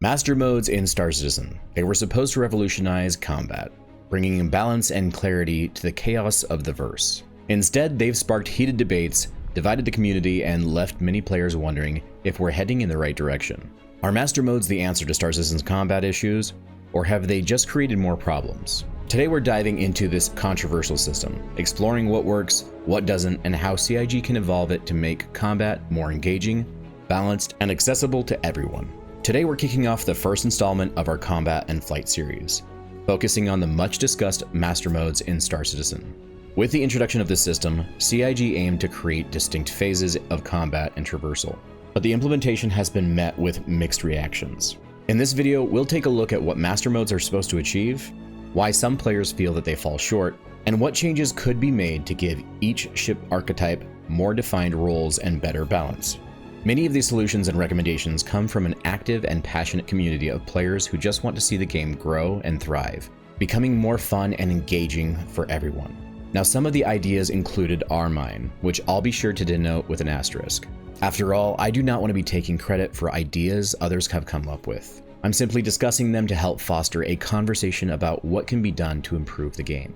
Master modes in Star Citizen. They were supposed to revolutionize combat, bringing balance and clarity to the chaos of the verse. Instead, they've sparked heated debates, divided the community, and left many players wondering if we're heading in the right direction. Are Master modes the answer to Star Citizen's combat issues, or have they just created more problems? Today we're diving into this controversial system, exploring what works, what doesn't, and how CIG can evolve it to make combat more engaging, balanced, and accessible to everyone. Today we're kicking off the first installment of our Combat and Flight series, focusing on the much discussed Master modes in Star Citizen. With the introduction of this system, CIG aimed to create distinct phases of combat and traversal, but the implementation has been met with mixed reactions. In this video, we'll take a look at what Master modes are supposed to achieve, why some players feel that they fall short, and what changes could be made to give each ship archetype more defined roles and better balance. Many of these solutions and recommendations come from an active and passionate community of players who just want to see the game grow and thrive, becoming more fun and engaging for everyone. Now, some of the ideas included are mine, which I'll be sure to denote with an asterisk. After all, I do not want to be taking credit for ideas others have come up with. I'm simply discussing them to help foster a conversation about what can be done to improve the game.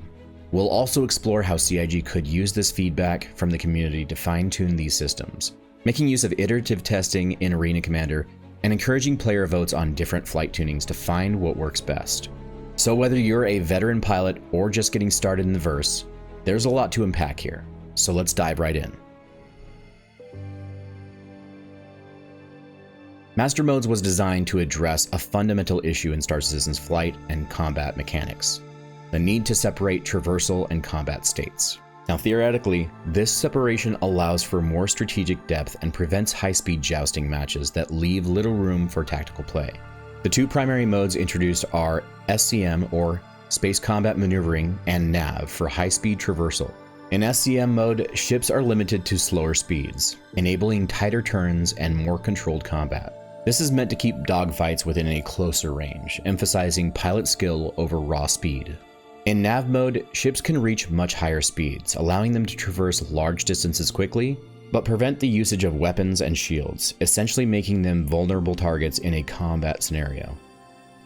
We'll also explore how CIG could use this feedback from the community to fine-tune these systems, making use of iterative testing in Arena Commander, and encouraging player votes on different flight tunings to find what works best. So whether you're a veteran pilot or just getting started in the verse, there's a lot to unpack here, so let's dive right in. Master Modes was designed to address a fundamental issue in Star Citizen's flight and combat mechanics: the need to separate traversal and combat states. Now, theoretically, this separation allows for more strategic depth and prevents high-speed jousting matches that leave little room for tactical play. The two primary modes introduced are SCM, or Space Combat Maneuvering, and NAV for high-speed traversal. In SCM mode, ships are limited to slower speeds, enabling tighter turns and more controlled combat. This is meant to keep dogfights within a closer range, emphasizing pilot skill over raw speed. In NAV mode, ships can reach much higher speeds, allowing them to traverse large distances quickly, but prevent the usage of weapons and shields, essentially making them vulnerable targets in a combat scenario.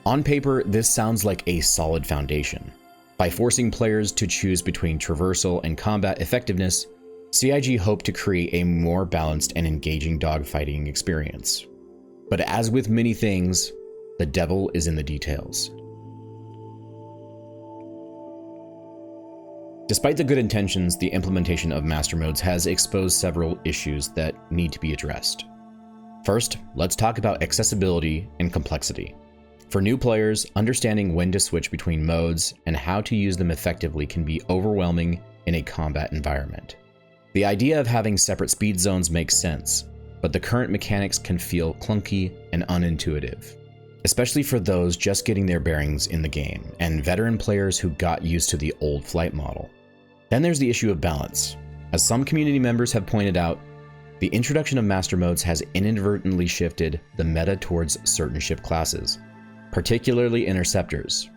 On paper, this sounds like a solid foundation. By forcing players to choose between traversal and combat effectiveness, CIG hoped to create a more balanced and engaging dogfighting experience. But as with many things, the devil is in the details. Despite the good intentions, the implementation of Master Modes has exposed several issues that need to be addressed. First, let's talk about accessibility and complexity. For new players, understanding when to switch between modes and how to use them effectively can be overwhelming in a combat environment. The idea of having separate speed zones makes sense, but the current mechanics can feel clunky and unintuitive, especially for those just getting their bearings in the game and veteran players who got used to the old flight model. Then there's the issue of balance. As some community members have pointed out, the introduction of Master Modes has inadvertently shifted the meta towards certain ship classes, particularly interceptors,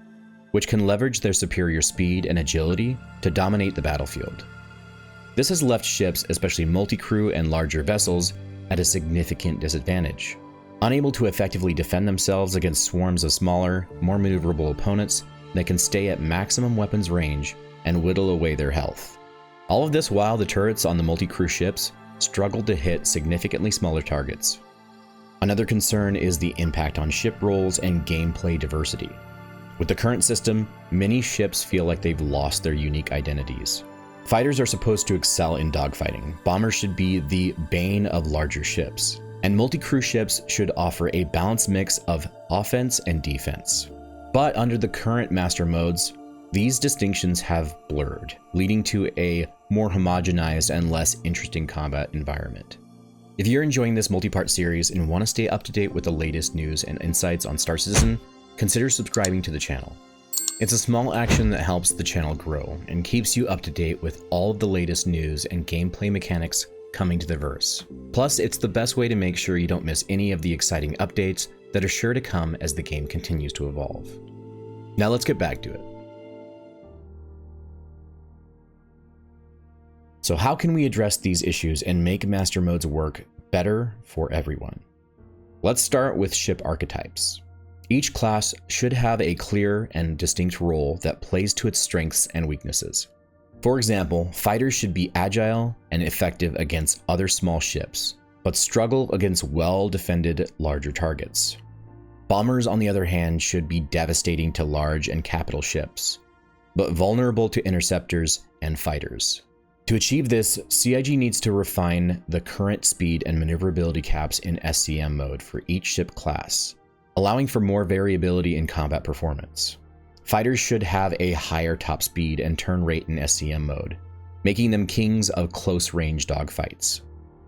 which can leverage their superior speed and agility to dominate the battlefield. This has left ships, especially multi-crew and larger vessels, at a significant disadvantage. Unable to effectively defend themselves against swarms of smaller, more maneuverable opponents that can stay at maximum weapons range and whittle away their health. All of this while the turrets on the multi-crew ships struggle to hit significantly smaller targets. Another concern is the impact on ship roles and gameplay diversity. With the current system, many ships feel like they've lost their unique identities. Fighters are supposed to excel in dogfighting, bombers should be the bane of larger ships, and multi-crew ships should offer a balanced mix of offense and defense. But under the current Master Modes, these distinctions have blurred, leading to a more homogenized and less interesting combat environment. If you're enjoying this multi-part series and want to stay up to date with the latest news and insights on Star Citizen, consider subscribing to the channel. It's a small action that helps the channel grow and keeps you up to date with all of the latest news and gameplay mechanics coming to the verse. Plus, it's the best way to make sure you don't miss any of the exciting updates that are sure to come as the game continues to evolve. Now let's get back to it. So how can we address these issues and make Master Modes work better for everyone? Let's start with ship archetypes. Each class should have a clear and distinct role that plays to its strengths and weaknesses. For example, fighters should be agile and effective against other small ships, but struggle against well-defended larger targets. Bombers, on the other hand, should be devastating to large and capital ships, but vulnerable to interceptors and fighters. To achieve this, CIG needs to refine the current speed and maneuverability caps in SCM mode for each ship class, allowing for more variability in combat performance. Fighters should have a higher top speed and turn rate in SCM mode, making them kings of close-range dogfights.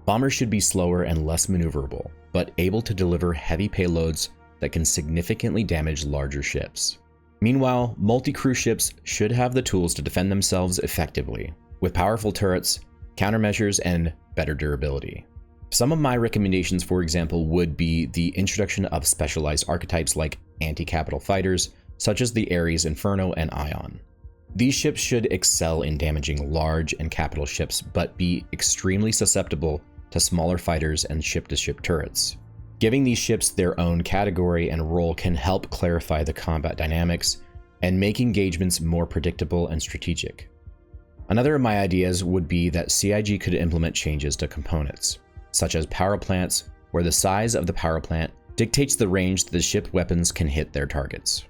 Bombers should be slower and less maneuverable, but able to deliver heavy payloads that can significantly damage larger ships. Meanwhile, multi-crew ships should have the tools to defend themselves effectively, with powerful turrets, countermeasures, and better durability. Some of my recommendations, for example, would be the introduction of specialized archetypes like anti-capital fighters, such as the Ares, Inferno, and Ion. These ships should excel in damaging large and capital ships, but be extremely susceptible to smaller fighters and ship-to-ship turrets. Giving these ships their own category and role can help clarify the combat dynamics and make engagements more predictable and strategic. Another of my ideas would be that CIG could implement changes to components, such as power plants, where the size of the power plant dictates the range that the ship weapons can hit their targets.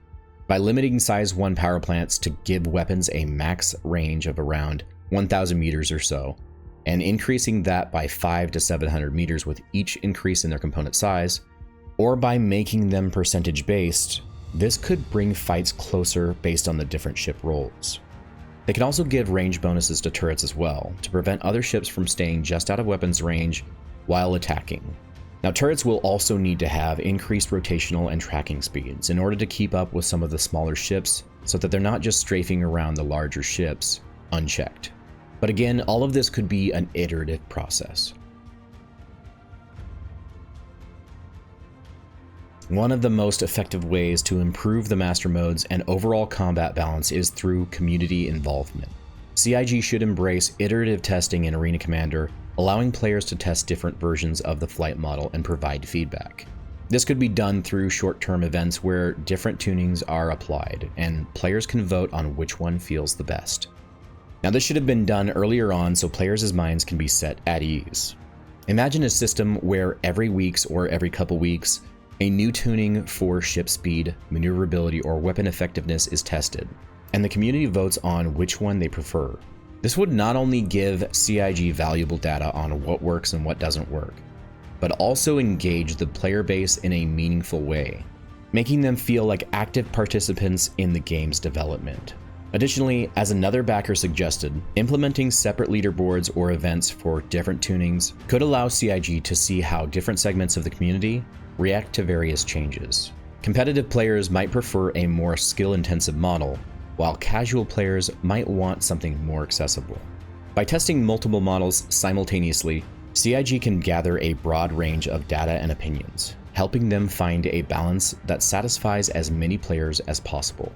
By limiting size 1 power plants to give weapons a max range of around 1,000 meters or so, and increasing that by 500 to 700 meters with each increase in their component size, or by making them percentage-based, this could bring fights closer based on the different ship roles. They can also give range bonuses to turrets as well, to prevent other ships from staying just out of weapons range while attacking. Now, turrets will also need to have increased rotational and tracking speeds in order to keep up with some of the smaller ships so that they're not just strafing around the larger ships unchecked. But again, all of this could be an iterative process. One of the most effective ways to improve the master modes and overall combat balance is through community involvement. CIG should embrace iterative testing in Arena Commander, allowing players to test different versions of the flight model and provide feedback. This could be done through short-term events where different tunings are applied, and players can vote on which one feels the best. Now, this should have been done earlier on so players' minds can be set at ease. Imagine a system where every weeks or every couple weeks, a new tuning for ship speed, maneuverability, or weapon effectiveness is tested, and the community votes on which one they prefer. This would not only give CIG valuable data on what works and what doesn't work, but also engage the player base in a meaningful way, making them feel like active participants in the game's development. Additionally, as another backer suggested, implementing separate leaderboards or events for different tunings could allow CIG to see how different segments of the community react to various changes. Competitive players might prefer a more skill-intensive model, while casual players might want something more accessible. By testing multiple models simultaneously, CIG can gather a broad range of data and opinions, helping them find a balance that satisfies as many players as possible.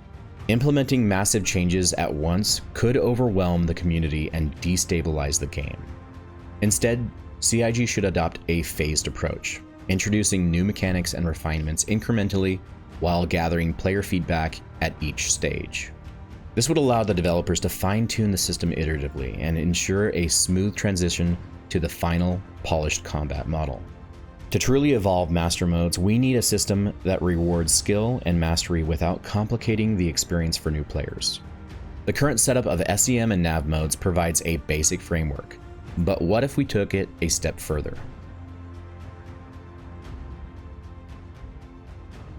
Implementing massive changes at once could overwhelm the community and destabilize the game. Instead, CIG should adopt a phased approach, introducing new mechanics and refinements incrementally while gathering player feedback at each stage. This would allow the developers to fine-tune the system iteratively and ensure a smooth transition to the final, polished combat model. To truly evolve master modes, we need a system that rewards skill and mastery without complicating the experience for new players. The current setup of SCM and NAV modes provides a basic framework, but what if we took it a step further?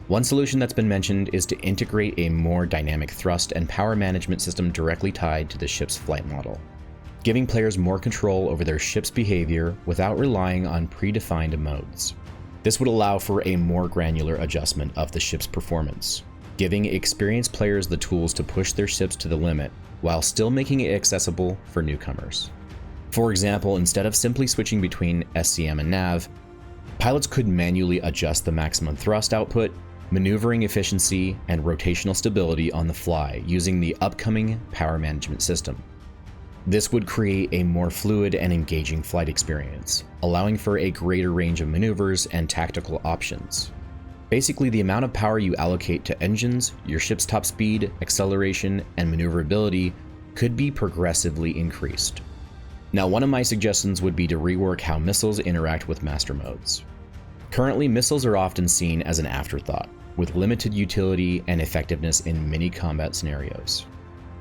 One solution that's been mentioned is to integrate a more dynamic thrust and power management system directly tied to the ship's flight model, giving players more control over their ship's behavior without relying on predefined modes. This would allow for a more granular adjustment of the ship's performance, giving experienced players the tools to push their ships to the limit while still making it accessible for newcomers. For example, instead of simply switching between SCM and NAV, pilots could manually adjust the maximum thrust output, maneuvering efficiency, and rotational stability on the fly using the upcoming power management system. This would create a more fluid and engaging flight experience, allowing for a greater range of maneuvers and tactical options. Basically, the amount of power you allocate to engines, your ship's top speed, acceleration, and maneuverability could be progressively increased. Now, one of my suggestions would be to rework how missiles interact with master modes. Currently, missiles are often seen as an afterthought, with limited utility and effectiveness in many combat scenarios.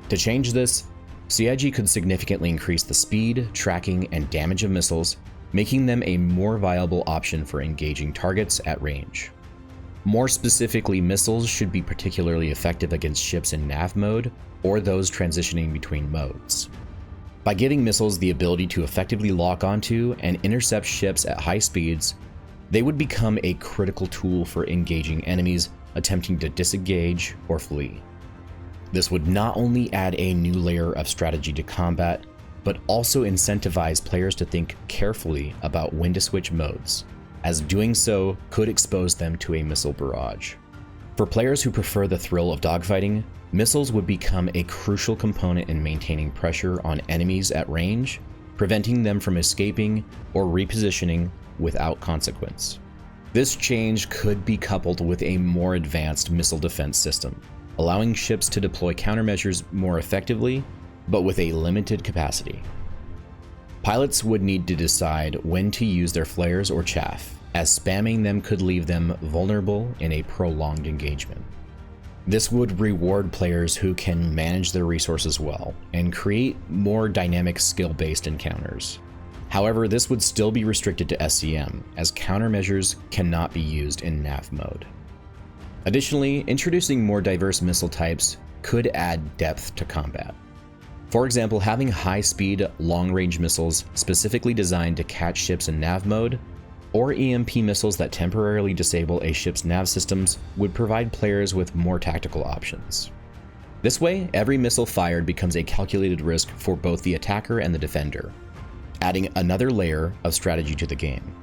To change this, CIG could significantly increase the speed, tracking, and damage of missiles, making them a more viable option for engaging targets at range. More specifically, missiles should be particularly effective against ships in nav mode or those transitioning between modes. By giving missiles the ability to effectively lock onto and intercept ships at high speeds, they would become a critical tool for engaging enemies attempting to disengage or flee. This would not only add a new layer of strategy to combat, but also incentivize players to think carefully about when to switch modes, as doing so could expose them to a missile barrage. For players who prefer the thrill of dogfighting, missiles would become a crucial component in maintaining pressure on enemies at range, preventing them from escaping or repositioning without consequence. This change could be coupled with a more advanced missile defense system, allowing ships to deploy countermeasures more effectively, but with a limited capacity. Pilots would need to decide when to use their flares or chaff, as spamming them could leave them vulnerable in a prolonged engagement. This would reward players who can manage their resources well and create more dynamic skill-based encounters. However, this would still be restricted to SCM, as countermeasures cannot be used in nav mode. Additionally, introducing more diverse missile types could add depth to combat. For example, having high-speed, long-range missiles specifically designed to catch ships in nav mode, or EMP missiles that temporarily disable a ship's nav systems would provide players with more tactical options. This way, every missile fired becomes a calculated risk for both the attacker and the defender, adding another layer of strategy to the game.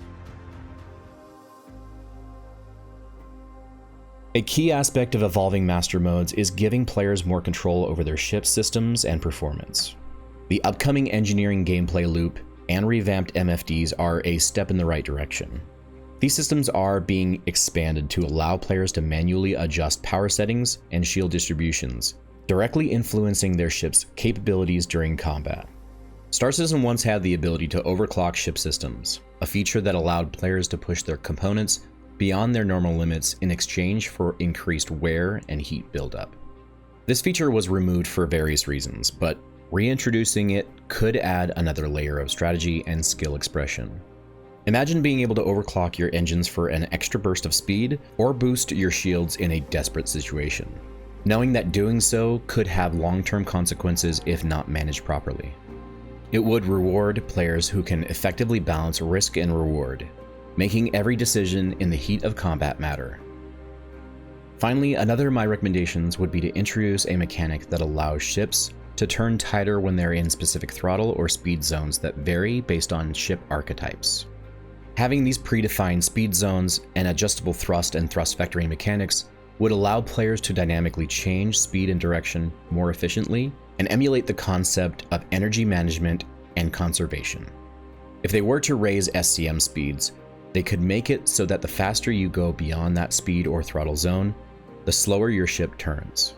A key aspect of evolving master modes is giving players more control over their ship systems and performance. The upcoming engineering gameplay loop and revamped MFDs are a step in the right direction. These systems are being expanded to allow players to manually adjust power settings and shield distributions, directly influencing their ship's capabilities during combat. Star Citizen once had the ability to overclock ship systems, a feature that allowed players to push their components beyond their normal limits in exchange for increased wear and heat buildup. This feature was removed for various reasons, but reintroducing it could add another layer of strategy and skill expression. Imagine being able to overclock your engines for an extra burst of speed or boost your shields in a desperate situation, knowing that doing so could have long-term consequences if not managed properly. It would reward players who can effectively balance risk and reward, making every decision in the heat of combat matter. Finally, another of my recommendations would be to introduce a mechanic that allows ships to turn tighter when they're in specific throttle or speed zones that vary based on ship archetypes. Having these predefined speed zones and adjustable thrust and thrust vectoring mechanics would allow players to dynamically change speed and direction more efficiently and emulate the concept of energy management and conservation. If they were to raise SCM speeds, they could make it so that the faster you go beyond that speed or throttle zone, the slower your ship turns.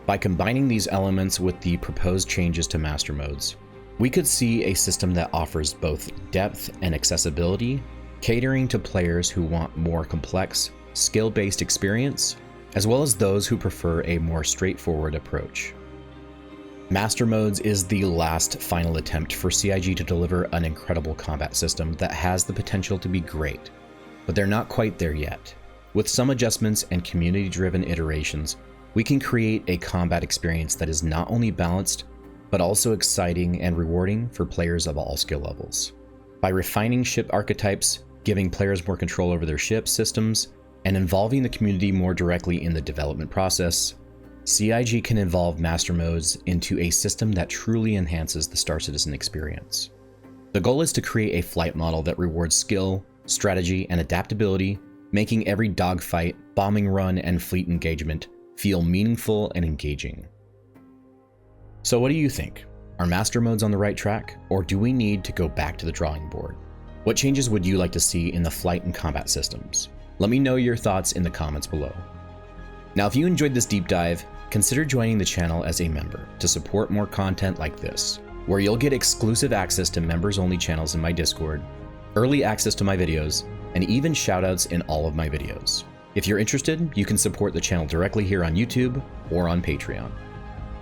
By combining these elements with the proposed changes to master modes, we could see a system that offers both depth and accessibility, catering to players who want more complex, skill-based experience, as well as those who prefer a more straightforward approach. Master Modes is the last final attempt for CIG to deliver an incredible combat system that has the potential to be great, but they're not quite there yet. With some adjustments and community-driven iterations, we can create a combat experience that is not only balanced, but also exciting and rewarding for players of all skill levels. By refining ship archetypes, giving players more control over their ship systems, and involving the community more directly in the development process, CIG can evolve Master Modes into a system that truly enhances the Star Citizen experience. The goal is to create a flight model that rewards skill, strategy, and adaptability, making every dogfight, bombing run, and fleet engagement feel meaningful and engaging. So what do you think? Are Master Modes on the right track, or do we need to go back to the drawing board? What changes would you like to see in the flight and combat systems? Let me know your thoughts in the comments below. Now, if you enjoyed this deep dive, consider joining the channel as a member to support more content like this, where you'll get exclusive access to members-only channels in my Discord, early access to my videos, and even shoutouts in all of my videos. If you're interested, you can support the channel directly here on YouTube or on Patreon.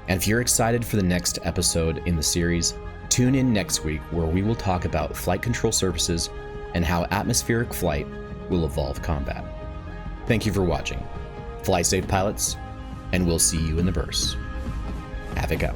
And if you're excited for the next episode in the series, tune in next week where we will talk about flight control surfaces and how atmospheric flight will evolve combat. Thank you for watching. Fly safe, pilots, and we'll see you in the verse. Havoc out.